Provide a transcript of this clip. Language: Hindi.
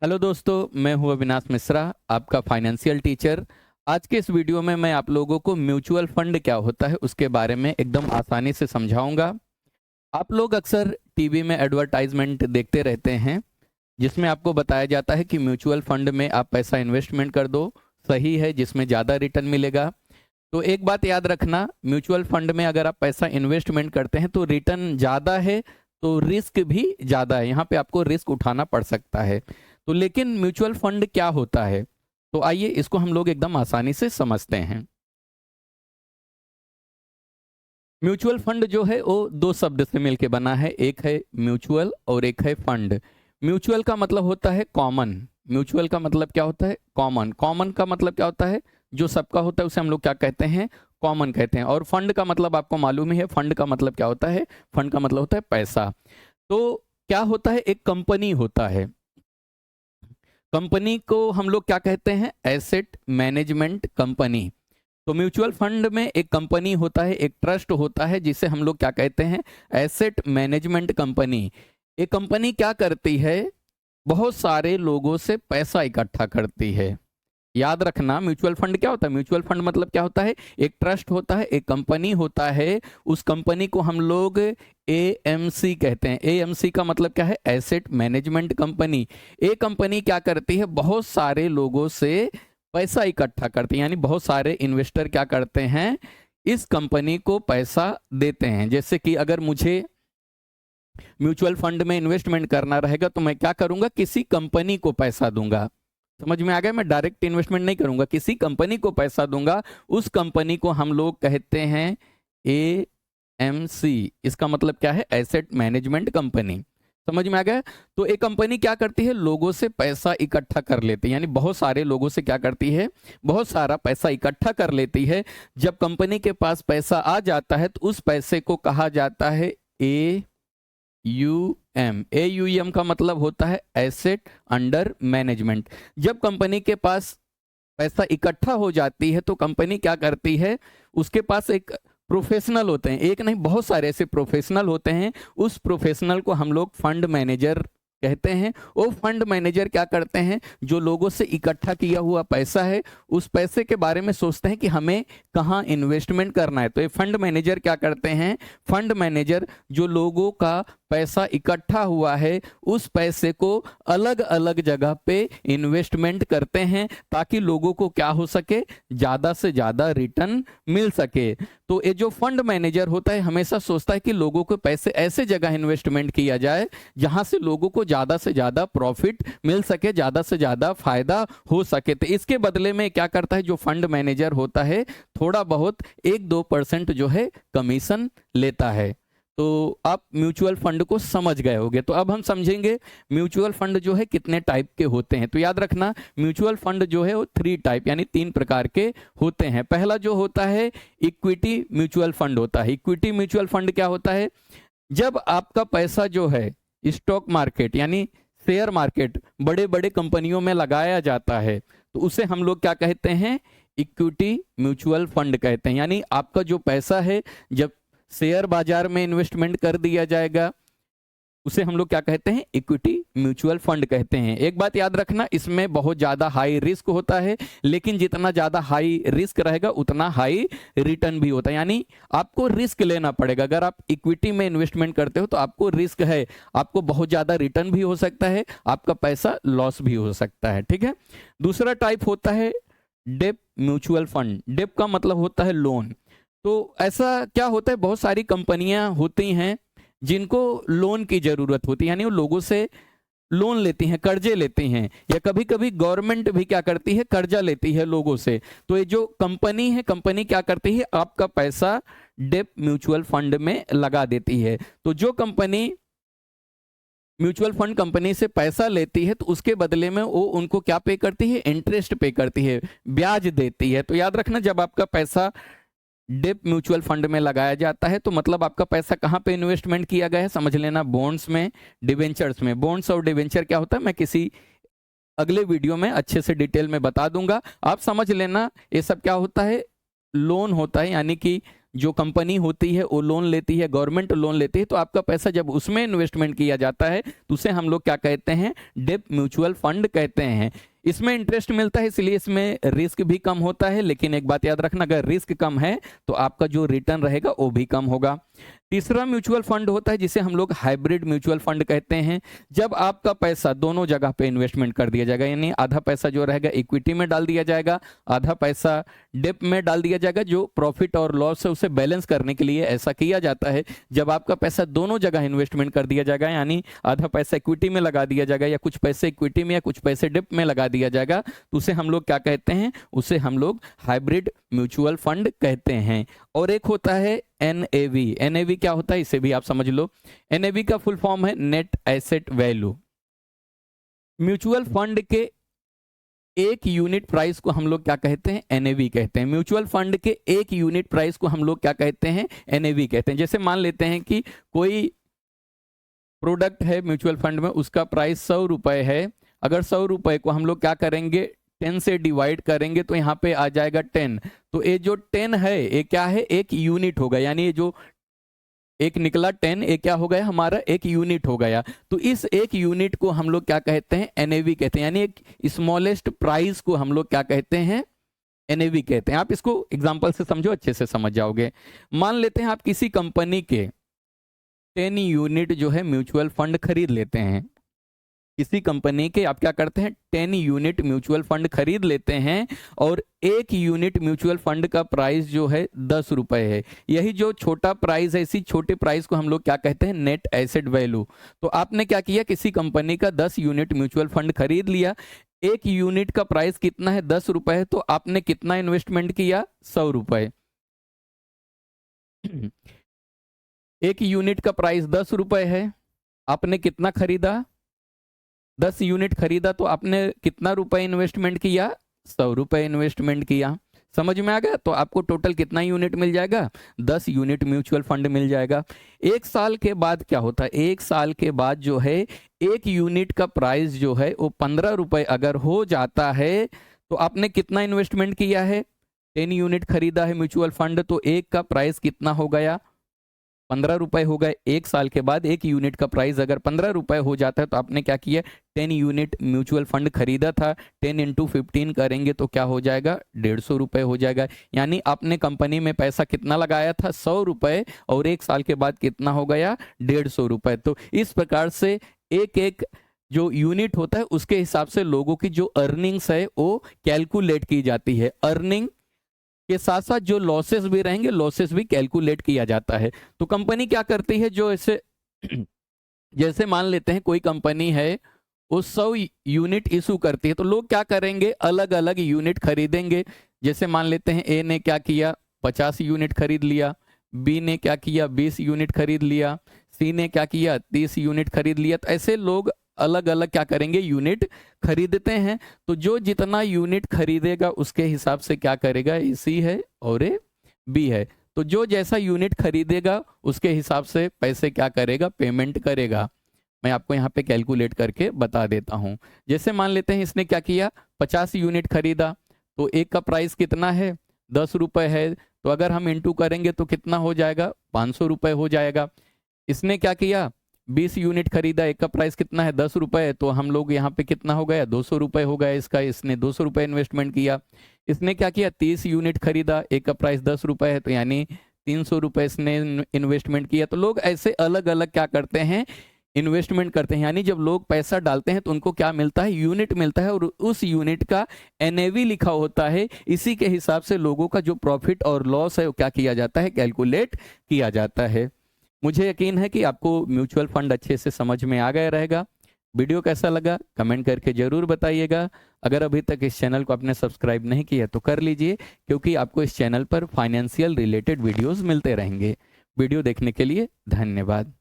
हेलो दोस्तों, मैं हूं अविनाश मिश्रा, आपका फाइनेंशियल टीचर। आज के इस वीडियो में मैं आप लोगों को म्यूचुअल फंड क्या होता है उसके बारे में एकदम आसानी से समझाऊंगा। आप लोग अक्सर टीवी में एडवर्टाइजमेंट देखते रहते हैं जिसमें आपको बताया जाता है कि म्यूचुअल फंड में आप पैसा इन्वेस्टमेंट कर दो, सही है, जिसमें ज़्यादा रिटर्न मिलेगा। तो एक बात याद रखना, म्यूचुअल फंड में अगर आप पैसा इन्वेस्टमेंट करते हैं तो रिटर्न ज़्यादा है, तो रिस्क भी ज़्यादा है। यहाँ पे आपको रिस्क उठाना पड़ सकता है। तो लेकिन म्यूचुअल फंड क्या होता है, तो आइए इसको हम लोग एकदम आसानी से समझते हैं। म्यूचुअल फंड जो है वो दो शब्द से मिलके बना है, एक है म्यूचुअल और एक है फंड। म्यूचुअल का मतलब होता है कॉमन। म्यूचुअल का मतलब क्या होता है? कॉमन। कॉमन का मतलब क्या होता है? जो सबका होता है उसे हम लोग क्या कहते हैं? कॉमन कहते हैं। और फंड का मतलब आपको मालूम ही है, फंड का मतलब क्या होता है? फंड का मतलब होता है पैसा। तो क्या होता है? एक कंपनी होता है। कंपनी को हम लोग क्या कहते हैं? Asset management company. तो म्यूचुअल फंड में एक कंपनी होता है, एक ट्रस्ट होता है, जिसे हम लोग क्या कहते हैं? Asset management company. एक कंपनी क्या करती है? बहुत सारे लोगों से पैसा इकट्ठा करती है। याद रखना, म्यूचुअल फंड क्या होता है? म्यूचुअल फंड मतलब क्या होता है? एक ट्रस्ट होता है, एक कंपनी होता है। उस कंपनी को हम लोग एएमसी कहते हैं। एएमसी का मतलब क्या है? Asset management company. एक कंपनी क्या करती है? बहुत सारे लोगों से पैसा इकट्ठा करती है, यानी बहुत सारे इन्वेस्टर क्या करते हैं? इस कंपनी को पैसा देते हैं। जैसे कि अगर मुझे म्यूचुअल फंड में इन्वेस्टमेंट करना रहेगा तो मैं क्या करूंगा? किसी कंपनी को पैसा दूंगा। समझ में आ गया? मैं डायरेक्ट इन्वेस्टमेंट नहीं करूंगा, किसी कंपनी को पैसा दूंगा। उस कंपनी को हम लोग कहते हैं एएमसी। इसका मतलब क्या है? Asset management company. समझ में आ गया? तो एक कंपनी क्या करती है? लोगों से पैसा इकट्ठा कर लेती है, यानी बहुत सारे लोगों से क्या करती है? बहुत सारा पैसा इकट्ठा कर लेती है। जब कंपनी के पास पैसा आ जाता है तो उस पैसे को कहा जाता है ए यूएम। एयूएम का मतलब होता है एसेट अंडर मैनेजमेंट। जब कंपनी के पास पैसा इकट्ठा हो जाती है तो कंपनी क्या करती है? उसके पास एक प्रोफेशनल होते हैं, एक नहीं बहुत सारे ऐसे प्रोफेशनल होते हैं। उस प्रोफेशनल को हम लोग फंड मैनेजर कहते हैं। वो फंड मैनेजर क्या करते हैं? जो लोगों से इकट्ठा किया हुआ पैसा है, उस पैसे के बारे में सोचते हैं कि हमें कहाँ इन्वेस्टमेंट करना है। तो ये फंड मैनेजर क्या करते हैं? फंड मैनेजर जो लोगों का पैसा इकट्ठा हुआ है, उस पैसे को अलग अलग जगह पे इन्वेस्टमेंट करते हैं ताकि लोगों को क्या हो सके? ज़्यादा से ज़्यादा रिटर्न मिल सके। तो ये जो फंड मैनेजर होता है हमेशा सोचता है कि लोगों को पैसे ऐसे जगह इन्वेस्टमेंट किया जाए जहां से लोगों को ज़्यादा से ज़्यादा प्रॉफिट मिल सके, ज़्यादा से ज़्यादा फायदा हो सके। तो इसके बदले में क्या करता है जो फंड मैनेजर होता है? थोड़ा बहुत 1-2% जो है कमीशन लेता है। तो आप म्यूचुअल फंड को समझ गए होंगे। तो अब हम समझेंगे म्यूचुअल फंड जो है कितने टाइप के होते हैं। तो याद रखना, म्यूचुअल फंड जो है वो 3 टाइप यानी 3 प्रकार के होते हैं। पहला जो होता है इक्विटी म्यूचुअल फंड होता है। इक्विटी म्यूचुअल फंड क्या होता है? जब आपका पैसा जो है स्टॉक मार्केट यानी शेयर मार्केट, बड़े बड़े कंपनियों में लगाया जाता है तो उसे हम लोग क्या कहते हैं? इक्विटी म्यूचुअल फंड कहते हैं। यानी आपका जो पैसा है जब शेयर बाजार में इन्वेस्टमेंट कर दिया जाएगा, उसे हम लोग क्या कहते हैं? इक्विटी म्यूचुअल फंड कहते हैं। एक बात याद रखना, इसमें बहुत ज़्यादा हाई रिस्क होता है, लेकिन जितना ज़्यादा हाई रिस्क रहेगा उतना हाई रिटर्न भी होता है। यानी आपको रिस्क लेना पड़ेगा। अगर आप इक्विटी में इन्वेस्टमेंट करते हो तो आपको रिस्क है, आपको बहुत ज़्यादा रिटर्न भी हो सकता है, आपका पैसा लॉस भी हो सकता है। ठीक है। दूसरा टाइप होता है डेप म्यूचुअल फंड। डेप का मतलब होता है लोन। तो ऐसा क्या होता है? बहुत सारी कंपनियां होती हैं जिनको लोन की जरूरत होती है, यानी वो लोगों से लोन लेती हैं, कर्जे लेती हैं, या कभी कभी गवर्नमेंट भी क्या करती है? कर्जा लेती है लोगों से। तो ये जो कंपनी है, कंपनी क्या करती है? आपका पैसा डेप म्यूचुअल फंड में लगा देती है। तो जो कंपनी म्यूचुअल फंड कंपनी से पैसा लेती है तो उसके बदले में वो उनको क्या पे करती है? इंटरेस्ट पे करती है, ब्याज देती है। तो याद रखना, जब आपका पैसा डिप म्यूचुअल फंड में लगाया जाता है तो मतलब आपका पैसा कहाँ पे इन्वेस्टमेंट किया गया है? समझ लेना, बॉन्ड्स में, डिवेंचर्स में। बॉन्ड्स और डिवेंचर क्या होता है मैं किसी अगले वीडियो में अच्छे से डिटेल में बता दूंगा, आप समझ लेना। ये सब क्या होता है? लोन होता है, यानी कि जो कंपनी होती है वो लोन लेती है, गवर्नमेंट लोन लेती है, तो आपका पैसा जब उसमें इन्वेस्टमेंट किया जाता है तो उसे हम लोग क्या कहते हैं, डेब्ट म्यूचुअल फंड कहते हैं। इसमें इंटरेस्ट मिलता है, इसलिए इसमें रिस्क भी कम होता है, लेकिन एक बात याद रखना, अगर रिस्क कम है तो आपका जो रिटर्न रहेगा वो भी कम होगा। तीसरा म्यूचुअल फंड होता है जिसे हम लोग हाइब्रिड म्यूचुअल फंड कहते हैं। जब आपका पैसा दोनों जगह पे इन्वेस्टमेंट कर दिया जाएगा, यानी आधा पैसा जो रहेगा इक्विटी में डाल दिया जाएगा, आधा पैसा डेब्ट में डाल दिया जाएगा। जो प्रॉफिट और लॉस है उसे बैलेंस करने के लिए ऐसा किया जाता है। जब आपका पैसा दोनों जगह इन्वेस्टमेंट कर दिया जाएगा, यानी आधा पैसा इक्विटी में लगा दिया जाएगा या कुछ पैसे इक्विटी में या कुछ पैसे डेब्ट में लगा दिया जाएगा, तो उसे हम लोग क्या कहते हैं, उसे हम लोग हाइब्रिड म्यूचुअल फंड कहते हैं। और एक होता है एनएवी। एनएवी क्या होता है इसे भी आप समझ लो। एनएवी का फुल फॉर्म है net asset value. Mutual fund के एक यूनिट प्राइस को हम लोग क्या कहते हैं, एनएवी कहते हैं। म्यूचुअल फंड के एक यूनिट प्राइस को हम लोग क्या कहते हैं, एनएवी कहते हैं। जैसे मान लेते हैं कि कोई प्रोडक्ट है म्यूचुअल फंड में, उसका प्राइस 100 रुपए है। अगर 100 रुपए को हम लोग क्या करेंगे, 10 से डिवाइड करेंगे तो यहाँ पे आ जाएगा 10। तो ये जो 10 है ये क्या है, एक यूनिट होगा, यानी ये जो एक निकला 10 ये क्या हो गया, हमारा एक यूनिट हो गया। तो इस एक यूनिट को हम लोग क्या कहते हैं, एनएवी कहते हैं। यानी एक स्मॉलेस्ट प्राइस को हम लोग क्या कहते हैं, एनएवी कहते हैं। आप इसको एग्जांपल से समझो, अच्छे से समझ जाओगे। मान लेते हैं आप किसी कंपनी के 10 यूनिट जो है म्यूचुअल फंड खरीद लेते हैं। किसी कंपनी के आप क्या करते हैं, 10 यूनिट म्यूचुअल फंड खरीद लेते हैं और एक यूनिट म्यूचुअल फंड का प्राइस जो है 10 रुपए है। यही जो छोटा प्राइस है, इसी छोटे प्राइस को हम लोग क्या कहते हैं, नेट एसेट वैल्यू। तो आपने क्या किया, किसी कंपनी का 10 यूनिट म्यूचुअल फंड खरीद लिया। एक यूनिट का प्राइस कितना है, 10 रुपए है, तो आपने कितना इन्वेस्टमेंट किया, 100 रुपए। एक यूनिट का प्राइस 10 रुपए है, आपने कितना खरीदा, 10 यूनिट खरीदा, तो आपने कितना रुपए इन्वेस्टमेंट किया, 100 रुपए इन्वेस्टमेंट किया। समझ में आ गया। तो आपको टोटल कितना यूनिट मिल जाएगा, 10 यूनिट म्यूचुअल फंड मिल जाएगा। एक साल के बाद क्या होता है, एक साल के बाद जो है एक यूनिट का प्राइस जो है वो 15 रुपए अगर हो जाता है, तो आपने कितना इन्वेस्टमेंट किया है, 10 यूनिट खरीदा है म्यूचुअल फंड, तो एक का प्राइस कितना हो गया, 15 रुपए हो गए। एक साल के बाद एक यूनिट का प्राइस अगर 15 रुपए हो जाता है, तो आपने क्या किया, 10 यूनिट म्यूचुअल फंड खरीदा था, 10 इंटू 15 करेंगे तो क्या हो जाएगा, 150 रुपए हो जाएगा। यानी आपने कंपनी में पैसा कितना लगाया था, 100 रुपए, और एक साल के बाद कितना हो गया, 150 रुपए। तो इस प्रकार से एक एक जो यूनिट होता है उसके हिसाब से लोगों की जो अर्निंग्स है वो कैलकुलेट की जाती है। अर्निंग के साथ साथ जो लॉसेस भी रहेंगे, लॉसेस भी कैलकुलेट किया जाता है। तो कंपनी क्या करती है, जो ऐसे जैसे मान लेते हैं कोई कंपनी है वो 100 यूनिट इशू करती है, तो लोग क्या करेंगे, अलग अलग यूनिट खरीदेंगे। जैसे मान लेते हैं ए ने क्या किया, 50 यूनिट खरीद लिया, बी ने क्या किया, 20 यूनिट खरीद लिया, सी ने क्या किया, 30 यूनिट खरीद लिया। तो ऐसे लोग अलग अलग क्या करेंगे, यूनिट खरीदते हैं। तो जो जितना यूनिट खरीदेगा उसके हिसाब से क्या करेगा, ये सी है और ये बी है। तो जो जैसा यूनिट खरीदेगा उसके हिसाब से पैसे क्या करेगा, पेमेंट करेगा। मैं आपको यहाँ पे कैलकुलेट करके बता देता हूँ। जैसे मान लेते हैं इसने क्या किया, 50 यूनिट खरीदा, तो एक का प्राइस कितना है, 10 रुपए है। तो अगर हम इंटू करेंगे तो कितना हो जाएगा, 500 रुपए हो जाएगा। इसने क्या किया, 20 यूनिट खरीदा, एक का प्राइस कितना है, 10 रुपए, तो हम लोग यहाँ पे कितना हो गया, 200 रुपए हो गया इसका। इसने 200 रुपए इन्वेस्टमेंट किया। इसने क्या किया, 30 यूनिट खरीदा, एक का प्राइस 10 रुपए है, तो यानी 300 रुपए इसने इन्वेस्टमेंट किया। तो लोग ऐसे अलग अलग क्या करते हैं, इन्वेस्टमेंट करते हैं। यानी जब लोग पैसा डालते हैं तो उनको क्या मिलता है, यूनिट मिलता है, और उस यूनिट का एनएवी लिखा होता है। इसी के हिसाब से लोगों का जो प्रॉफिट और लॉस है वो क्या किया जाता है, कैलकुलेट किया जाता है। मुझे यकीन है कि आपको म्यूचुअल फंड अच्छे से समझ में आ गया रहेगा। वीडियो कैसा लगा कमेंट करके जरूर बताइएगा। अगर अभी तक इस चैनल को आपने सब्सक्राइब नहीं किया तो कर लीजिए, क्योंकि आपको इस चैनल पर फाइनेंशियल रिलेटेड वीडियोस मिलते रहेंगे। वीडियो देखने के लिए धन्यवाद।